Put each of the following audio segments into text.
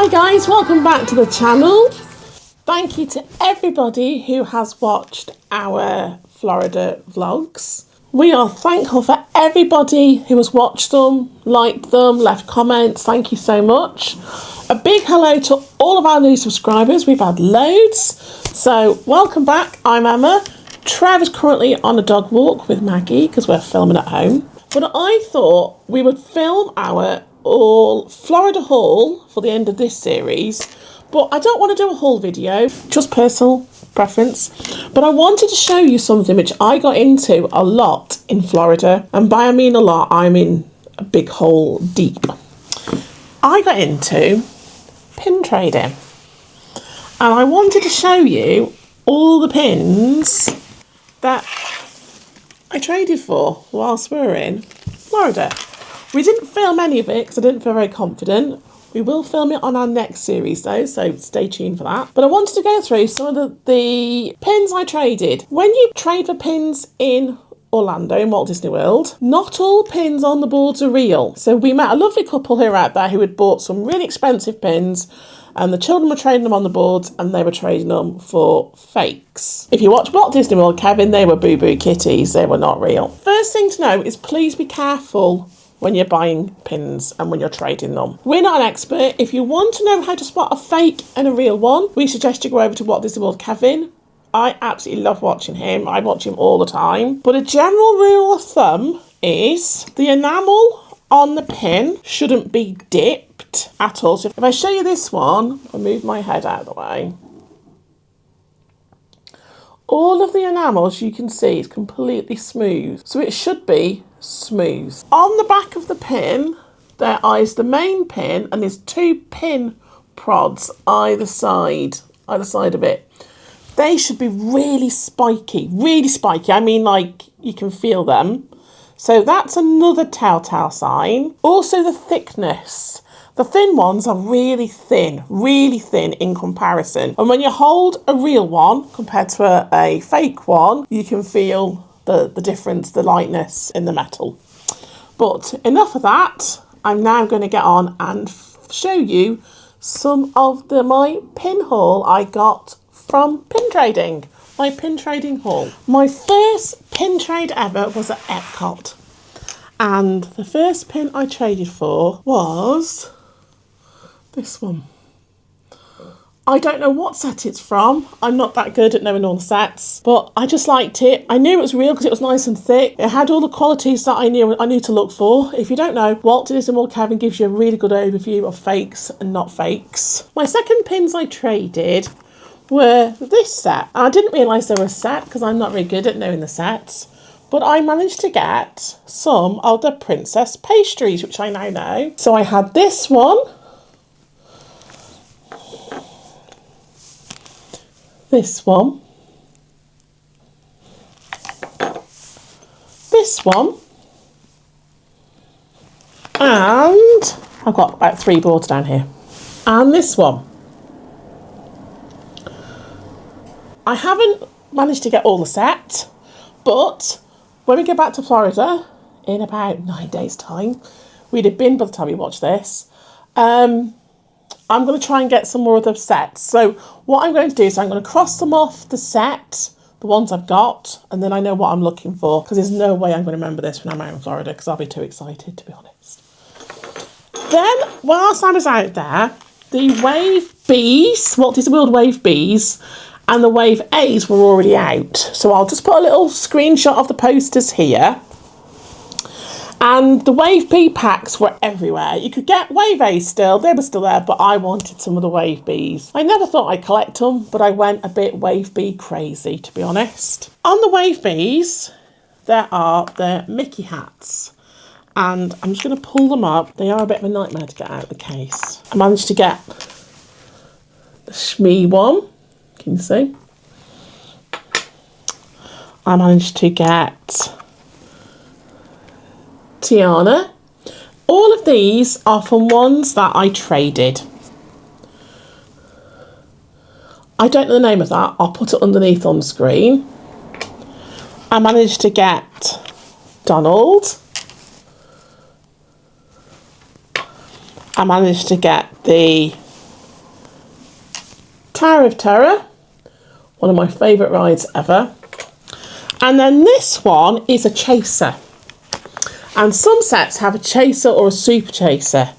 Hi guys, welcome back to the channel. Thank you to everybody who has watched our Florida vlogs. We are thankful for everybody who has watched them, liked them, left comments. Thank you so much. A big hello to all of our new subscribers. We've had loads. So welcome back. I'm Emma. Trev is currently on a dog walk with Maggie because we're filming at home. But I thought we would film our all Florida haul for the end of this series. But I don't want to do a haul video, just personal preference. But I wanted to show you something which I got into a lot in Florida. And by I mean a lot, I mean a big hole deep. I got into pin trading. And I wanted to show you all the pins that I traded for whilst we were in Florida. We didn't film any of it because I didn't feel very confident. We will film it on our next series though, so stay tuned for that. But I wanted to go through some of the pins I traded. When you trade for pins in Orlando, in Walt Disney World, not all pins on the boards are real. So we met a lovely couple here out there who had bought some really expensive pins, and the children were trading them on the boards and they were trading them for fakes. If you watch Walt Disney World, Kevin, they were boo-boo kitties. They were not real. First thing to know is please be careful when you're buying pins and when you're trading them. We're not an expert. If you want to know how to spot a fake and a real one, we suggest you go over to Walt Disney World Kevin. I absolutely love watching him. I watch him all the time. But a general rule of thumb is the enamel on the pin shouldn't be dipped at all. So if I show you this one, I'll move my head out of the way. All of the enamels you can see is completely smooth. So it should be smooth. On the back of the pin, there is the main pin and there's two pin prods either side of it. They should be really spiky. I mean, like, you can feel them. So that's another telltale sign. Also the thickness. The thin ones are really thin in comparison. And when you hold a real one compared to a fake one, you can feel the difference, the lightness in the metal. But enough of that. I'm now going to get on and show you some of my pin haul I got from pin trading. My pin trading haul. My first pin trade ever was at Epcot. And the first pin I traded for was this one. I don't know what set it's from. I'm not that good at knowing all the sets, but I just liked it. I knew it was real because it was nice and thick. It had all the qualities that I knew to look for. If you don't know, Walt Disney World Kevin gives you a really good overview of fakes and not fakes. My second pins I traded were this set. I didn't realise they were a set because I'm not very good at knowing the sets. But I managed to get some of the princess pastries, which I now know. So I had this one. This one. This one. And I've got about 3 boards down here. And this one. I haven't managed to get all the set, but when we get back to Florida in about 9 days' time, we'd have been by the time you watch this, I'm going to try and get some more of the sets. So what I'm going to do is I'm going to cross them off the set, the ones I've got, and then I know what I'm looking for, because there's no way I'm going to remember this when I'm out in Florida, because I'll be too excited, to be honest. Then, whilst I was out there, the Wave Bs, Walt Disney World Wave Bs, and the Wave A's were already out. So I'll just put a little screenshot of the posters here. And the Wave B packs were everywhere. You could get Wave A's still, they were still there, but I wanted some of the Wave B's. I never thought I'd collect them, but I went a bit Wave B crazy, to be honest. On the Wave B's, there are the Mickey hats. And I'm just going to pull them up. They are a bit of a nightmare to get out of the case. I managed to get the Shmee one. Can you see? I managed to get Tiana. All of these are from ones that I traded. I don't know the name of that. I'll put it underneath on the screen. I managed to get Donald. I managed to get the Tower of Terror, one of my favourite rides ever. And then this one is a chaser. And some sets have a chaser or a super chaser.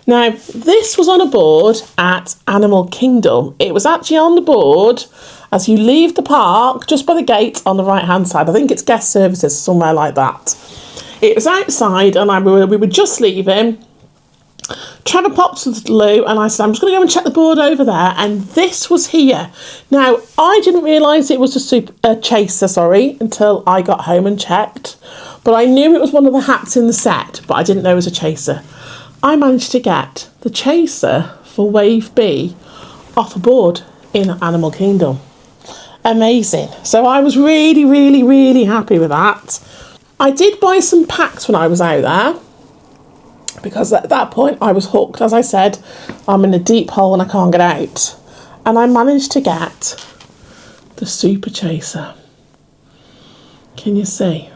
Now, this was on a board at Animal Kingdom. It was actually on the board as you leave the park, just by the gate on the right-hand side. I think it's guest services, somewhere like that. It was outside, and we were just leaving. Trevor popped to the loo, and I said, I'm just going to go and check the board over there. And this was here. Now, I didn't realise it was a chaser, until I got home and checked. But I knew it was one of the hats in the set, but I didn't know it was a chaser. I managed to get the chaser for Wave B off a board in Animal Kingdom. Amazing. So I was really, really, really happy with that. I did buy some packs when I was out there, because at that point I was hooked. As I said, I'm in a deep hole and I can't get out. And I managed to get the Super Chaser. Can you see?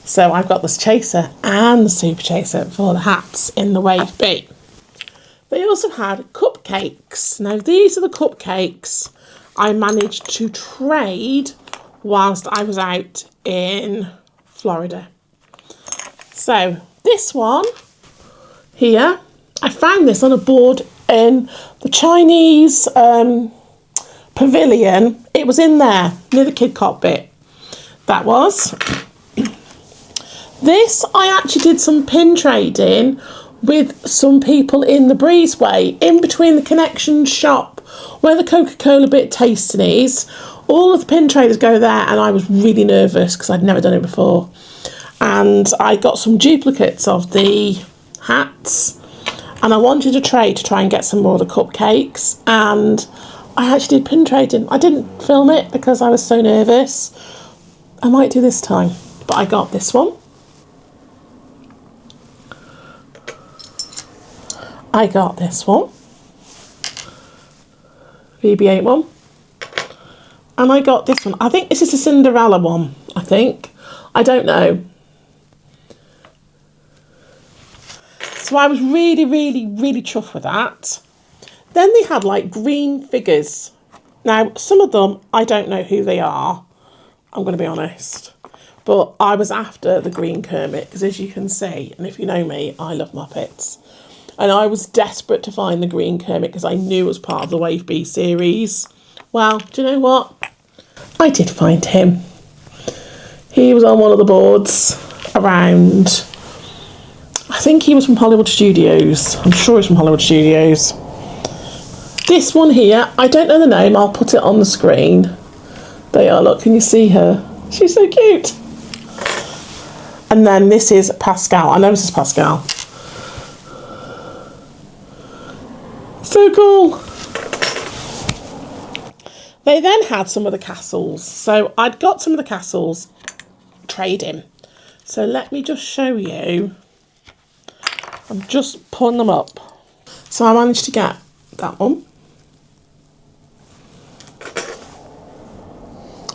So I've got this chaser and the Super Chaser for the hats in the Wave B. They also had cupcakes. Now these are the cupcakes I managed to trade whilst I was out in Florida. So this one here, I found this on a board in the Chinese pavilion. It was in there near the Kid Cop bit. That was. This, I actually did some pin trading with some people in the breezeway, in between the Connection shop where the Coca-Cola bit tasting is. All of the pin traders go there, and I was really nervous because I'd never done it before. And I got some duplicates of the hats, and I wanted to trade to try and get some more of the cupcakes, and I actually did pin trading. I didn't film it because I was so nervous. I might do this time, but I got this one. I got this one, BB-8 one, and I got this one. I think this is a Cinderella one, I think. I don't know. So I was really, really, really chuffed with that. Then they had like green figures. Now, some of them, I don't know who they are, I'm going to be honest. But I was after the green Kermit, because as you can see, and if you know me, I love Muppets. And I was desperate to find the green Kermit because I knew it was part of the Wave B series. Well, do you know what? I did find him. He was on one of the boards around, I think he was from Hollywood Studios. I'm sure he's from Hollywood Studios. This one here, I don't know the name. I'll put it on the screen. There you are, look, can you see her? She's so cute. And then this is Pascal. I know this is Pascal. So cool. They then had some of the castles. So I'd got some of the castles trading. So let me just show you. I'm just pulling them up. So I managed to get that one.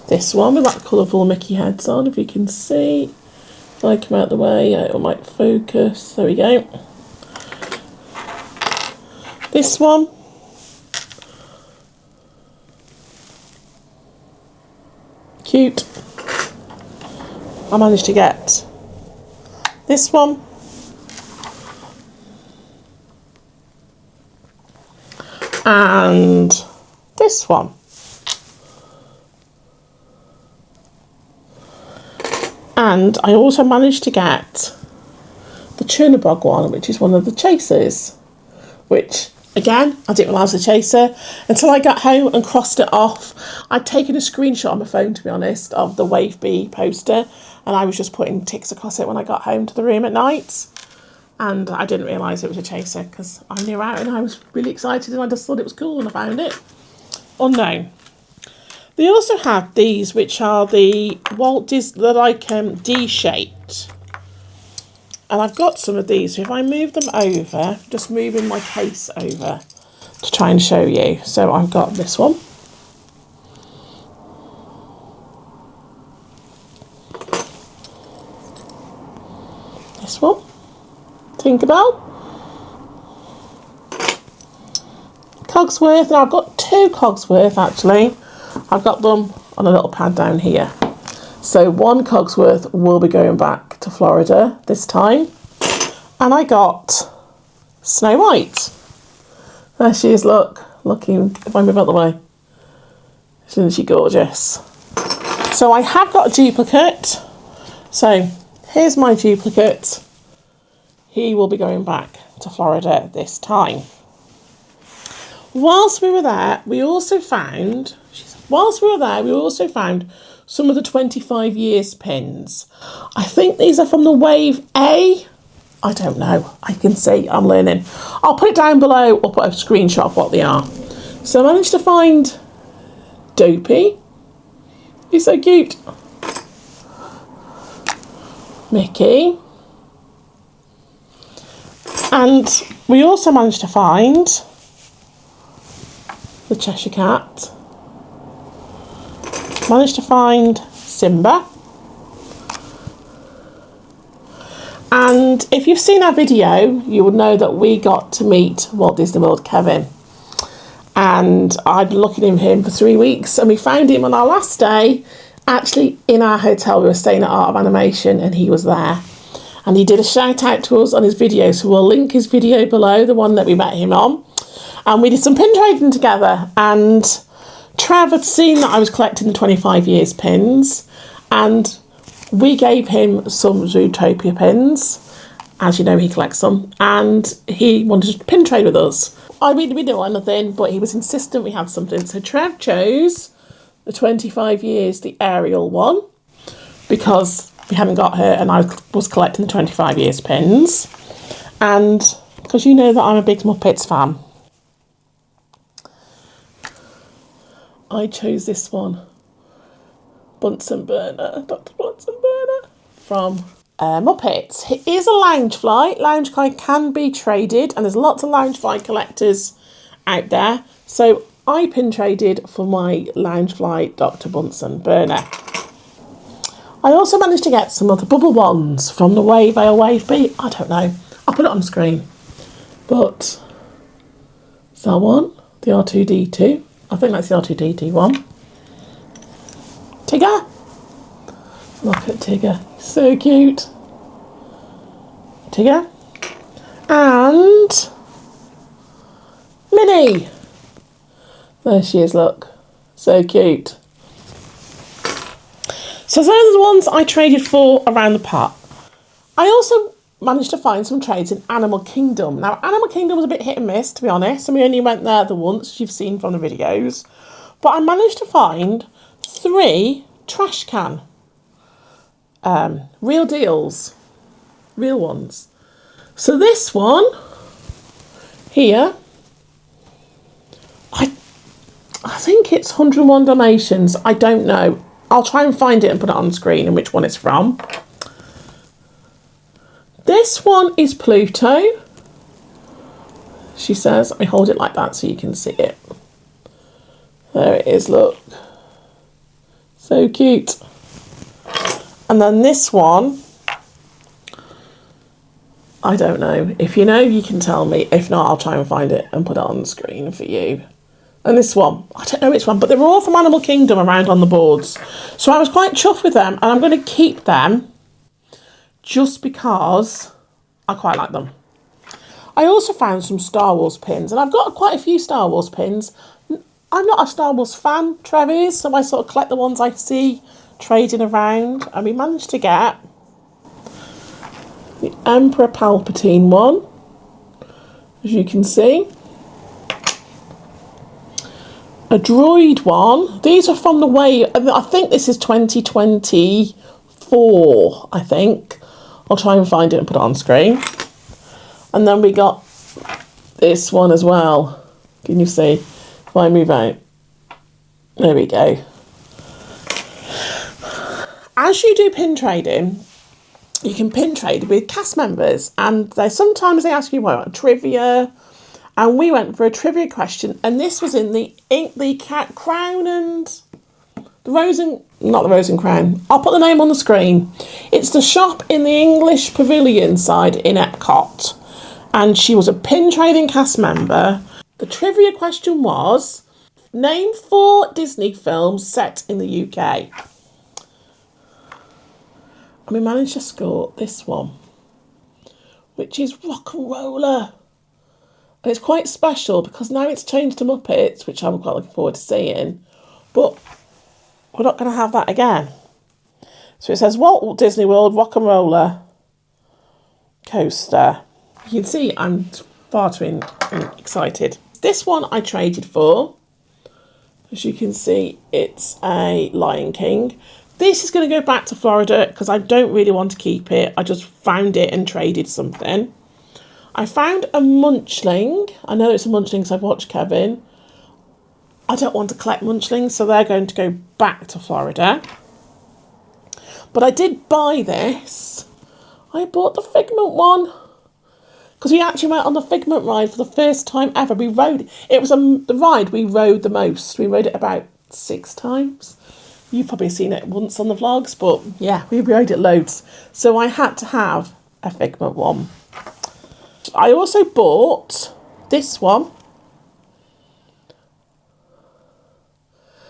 This one with that colourful Mickey heads on, if you can see. If I come out the way, it might focus. There we go. This one. Cute. I managed to get this one. And this one. And I also managed to get the Chernobog one, which is one of the chasers, which again, I didn't realise the chaser until I got home and crossed it off. I'd taken a screenshot on my phone, to be honest, of the Wave B poster, and I was just putting ticks across it when I got home to the room at night. And I didn't realise it was a chaser because I knew out and I was really excited and I just thought it was cool when I found it. Unknown. They also have these, which are the Walt Disney, they're like D-shaped. And I've got some of these. So if I move them over, just moving my case over to try and show you. So I've got this one. This one. Tinkerbell. Cogsworth, and I've got 2 Cogsworth actually. I've got them on a little pad down here. So 1 Cogsworth will be going back to Florida this time. And I got Snow White. There she is, looking, if I move out the way. Isn't she gorgeous? So I have got a duplicate. So here's my duplicate. He will be going back to Florida this time. Whilst we were there, we also found some of the 25 years pins. I think these are from the Wave A. I don't know. I can see. I'm learning. I'll put it down below or put a screenshot of what they are. So I managed to find Dopey. He's so cute. Mickey. And we also managed to find the Cheshire Cat. Managed to find Simba. And if you've seen our video, you would know that we got to meet Walt Disney World Kevin. And I'd been looking at him for 3 weeks, and we found him on our last day, actually in our hotel. We were staying at Art of Animation, and he was there. And he did a shout out to us on his video, so we'll link his video below, the one that we met him on. And we did some pin trading together, and Trev had seen that I was collecting the 25 years pins, and we gave him some Zootopia pins. As you know, he collects them, and he wanted to pin trade with us. I mean, we didn't want nothing, but he was insistent we had something. So Trev chose the 25 years, the Ariel one, because we hadn't got her, and I was collecting the 25 years pins. And because you know that I'm a big Muppets fan, I chose this one. Bunsen burner, Dr. Bunsen burner from Muppets. It is a Loungefly. Loungefly can be traded, and there's lots of Loungefly collectors out there. So I pin traded for my Loungefly Dr. Bunsen burner. I also managed to get some of the bubble ones from the Wave A or Wave B. I don't know. I'll put it on screen. But is that one? The R2-D2. I think that's the R2-D2 one. Tigger. Look at Tigger. So cute. Tigger. And Minnie. There she is, look. So cute. So those are the ones I traded for around the park. I also managed to find some trades in Animal Kingdom. Now, Animal Kingdom was a bit hit and miss, to be honest, and we only went there the once, as you've seen from the videos. But I managed to find 3 trash can. Real deals. Real ones. So this one here, I think it's 101 Dalmatians. I don't know. I'll try and find it and put it on screen and which one it's from. This one is Pluto. She says, let me hold it like that so you can see it. There it is, look. So cute. And then this one, I don't know. If you know, you can tell me. If not, I'll try and find it and put it on the screen for you. And this one, I don't know which one, but they were all from Animal Kingdom around on the boards. So I was quite chuffed with them, and I'm going to keep them just because I quite like them. I also found some Star Wars pins, and I've got quite a few Star Wars pins. I'm not a Star Wars fan, Trev is, so I sort of collect the ones I see trading around. And we managed to get the Emperor Palpatine one, as you can see. A droid one. These are from the Wave. I think this is 2024, I think. I'll try and find it and put it on screen. And then we got this one as well. Can you see? If I move out. There we go. As you do pin trading, you can pin trade with cast members. And sometimes they ask you what, trivia. And we went for a trivia question, and this was in the Crown and the Rose and, not the Rose and Crown. I'll put the name on the screen. It's the shop in the English Pavilion side in Epcot. And she was a pin trading cast member. The trivia question was, name 4 Disney films set in the UK. And we managed to score this one, which is Rock and Roller. And it's quite special because now it's changed to Muppets, which I'm quite looking forward to seeing. But we're not going to have that again. So it says Walt Disney World Rock and Roller Coaster. You can see I'm far too excited. This one I traded for. As you can see, it's a Lion King. This is going to go back to Florida because I don't really want to keep it. I just found it and traded something. I found a Munchling. I know it's a Munchling because I've watched Kevin. I don't want to collect Munchlings, so they're going to go back to Florida. But I did buy this. I bought the Figment one. Because we actually went on the Figment ride for the first time ever. We rode, it was the ride we rode the most. We rode it about 6 times. You've probably seen it once on the vlogs, but yeah, we rode it loads. So I had to have a Figment one. I also bought this one.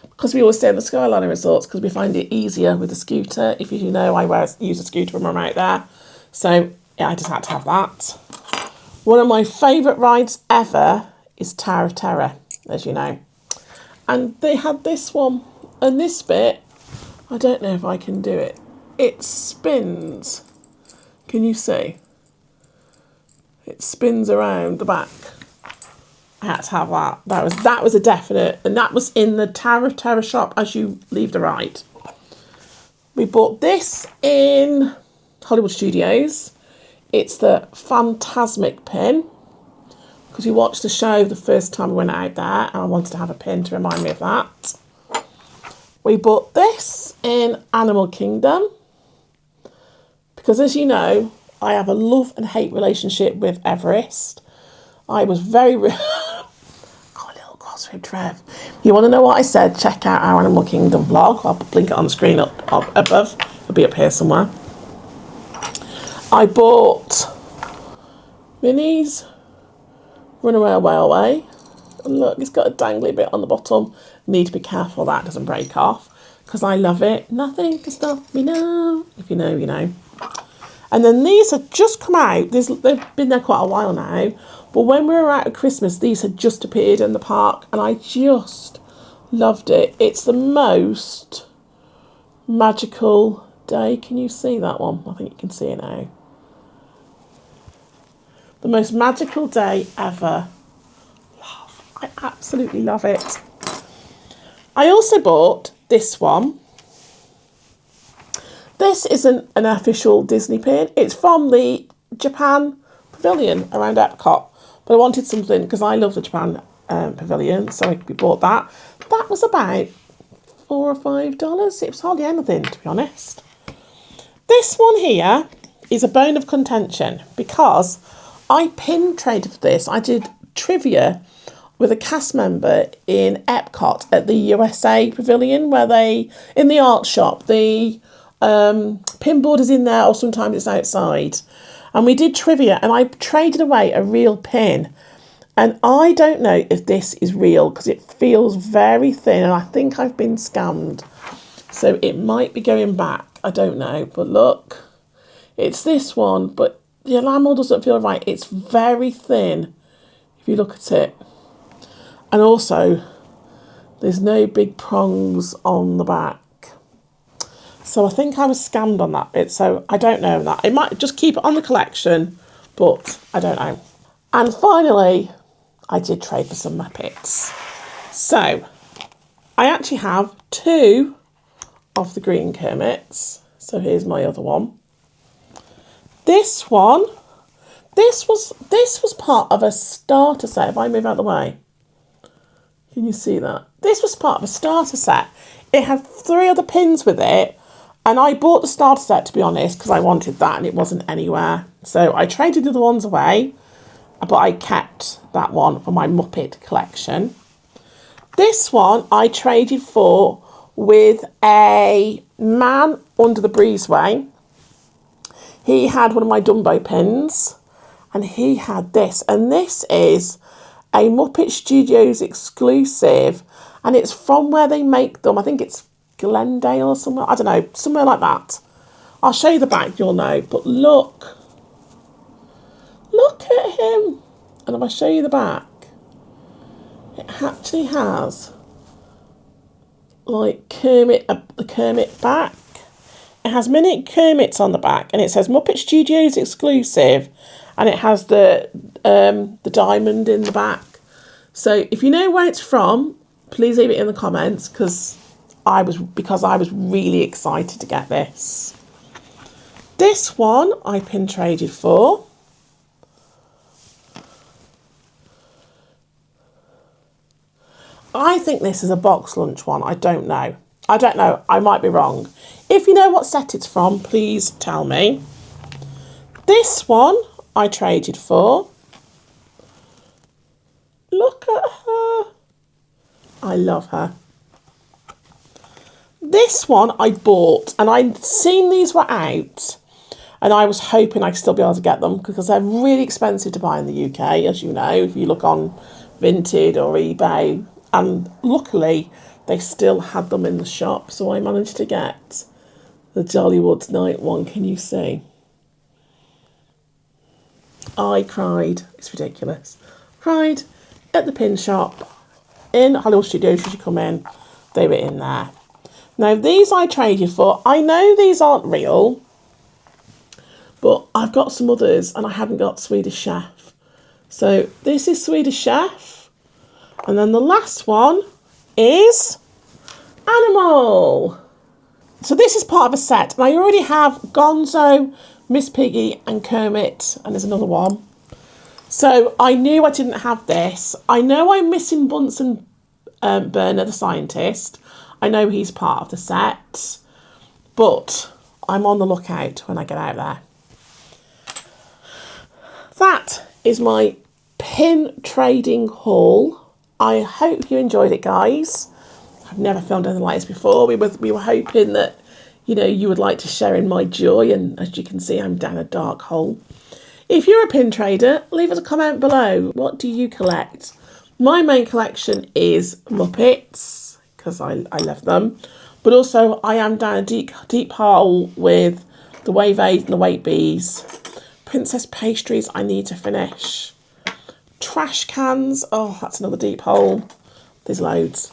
Because we always stay in the Skyliner resorts because we find it easier with the scooter. If you know, I use a scooter when I'm out there. So yeah, I just had to have that. One of my favourite rides ever is Tower of Terror, as you know. And they had this one. And this bit, I don't know if I can do it. It spins. Can you see? It spins around the back. I had to have that. That was a definite. And that was in the Tower of Terror shop as you leave the ride. We bought this in Hollywood Studios. It's the Phantasmic pin. Because we watched the show the first time we went out there. And I wanted to have a pin to remind me of that. We bought this in Animal Kingdom. Because as you know, I have a love and hate relationship with Everest. I was very... got a little cross with Trev. You want to know what I said? Check out our Animal Kingdom vlog. I'll link it on the screen up above. It'll be up here somewhere. I bought Minnie's Runaway Railway. And look, it's got a dangly bit on the bottom. Need to be careful that doesn't break off. Because I love it. Nothing can stop me now. If you know, you know. And then these have just come out. They've been there quite a while now. But when we were out at Christmas, these had just appeared in the park. And I just loved it. It's the most magical day. Can you see that one? I think you can see it now. The most magical day ever. Love. I absolutely love it. I also bought this one. This isn't an official Disney pin. It's from the Japan Pavilion around Epcot. But I wanted something because I love the Japan Pavilion. So we bought that. That was about $4 or $5. It was hardly anything, to be honest. This one here is a bone of contention because I pin traded for this. I did trivia with a cast member in Epcot at the USA Pavilion where in the art shop, the pinboard is in there or sometimes it's outside. And we did trivia and I traded away a real pin. And I don't know if this is real because it feels very thin and I think I've been scammed. So it might be going back. I don't know. But look, it's this one, but the enamel doesn't feel right. It's very thin if you look at it. And also, there's no big prongs on the back. So I think I was scammed on that bit. So I don't know that. I might just keep it on the collection, but I don't know. And finally, I did trade for some Muppets. So I actually have 2 of the green Kermits. So here's my other one. This one, this was part of a starter set. If I move out of the way, can you see that? This was part of a starter set. It had 3 other pins with it. And I bought the starter set, to be honest, because I wanted that and it wasn't anywhere. So I traded the other ones away, but I kept that one for my Muppet collection. This one I traded for with a man under the breezeway. He had one of my Dumbo pins and he had this. And this is a Muppet Studios exclusive, and it's from where they make them. I think it's Glendale or somewhere. I don't know, somewhere like that. I'll show you the back, you'll know. But look at him. And if I show you the back, it actually has like the Kermit back. It has mini Kermits on the back, and it says Muppet Studios exclusive, and it has the diamond in the back. So if you know where it's from, please leave it in the comments, because I was really excited to get this. This one I pin traded for. I think this is a box lunch one. I don't know. I might be wrong. If you know what set it's from, please tell me. This one I traded for. Look at her. I love her. This one I bought, and I'd seen these were out, and I was hoping I'd still be able to get them, because they're really expensive to buy in the UK, as you know, if you look on Vinted or eBay. And luckily, they still had them in the shop, so I managed to get the Dollywood Night one. Can you see? I cried. It's ridiculous. Cried at the pin shop in Hollywood Studios. Should you come in? They were in there. Now, these I traded for. I know these aren't real, but I've got some others, and I haven't got Swedish Chef. So this is Swedish Chef. And then the last one is Animal. So this is part of a set. And I already have Gonzo, Miss Piggy and Kermit. And there's another one. So I knew I didn't have this. I know I'm missing Bunsen Burner, the scientist. I know he's part of the set. But I'm on the lookout when I get out there. That is my pin trading haul. I hope you enjoyed it, guys. I've never filmed anything like this before. We were hoping that, you would like to share in my joy, and as you can see, I'm down a dark hole. If you're a pin trader, leave us a comment below. What do you collect? My main collection is Muppets, because I love them. But also, I am down a deep hole with the Wave 8 and the Wait Bees. Princess Pastries I need to finish. Trash cans, oh, that's another deep hole. There's loads.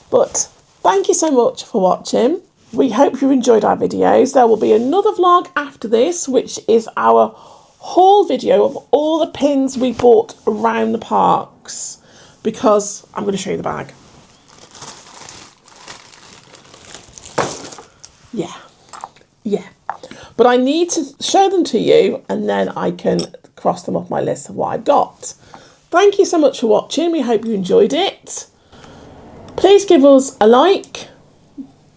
But thank you so much for watching. We hope you enjoyed our videos. There will be another vlog after this, which is our haul video of all the pins we bought around the parks, because I'm going to show you the bag. Yeah. But I need to show them to you, and then I can cross them off my list of what I've got. Thank you so much for watching. We hope you enjoyed it. Please give us a like.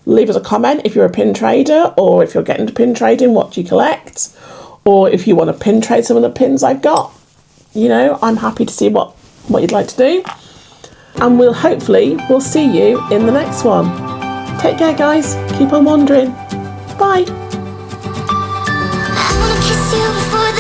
Leave us a comment if you're a pin trader, or if you're getting into pin trading, what do you collect? Or if you want to pin trade some of the pins I've got. I'm happy to see what you'd like to do. And we'll see you in the next one. Take care, guys. Keep on wandering. Bye. I wanna kiss you before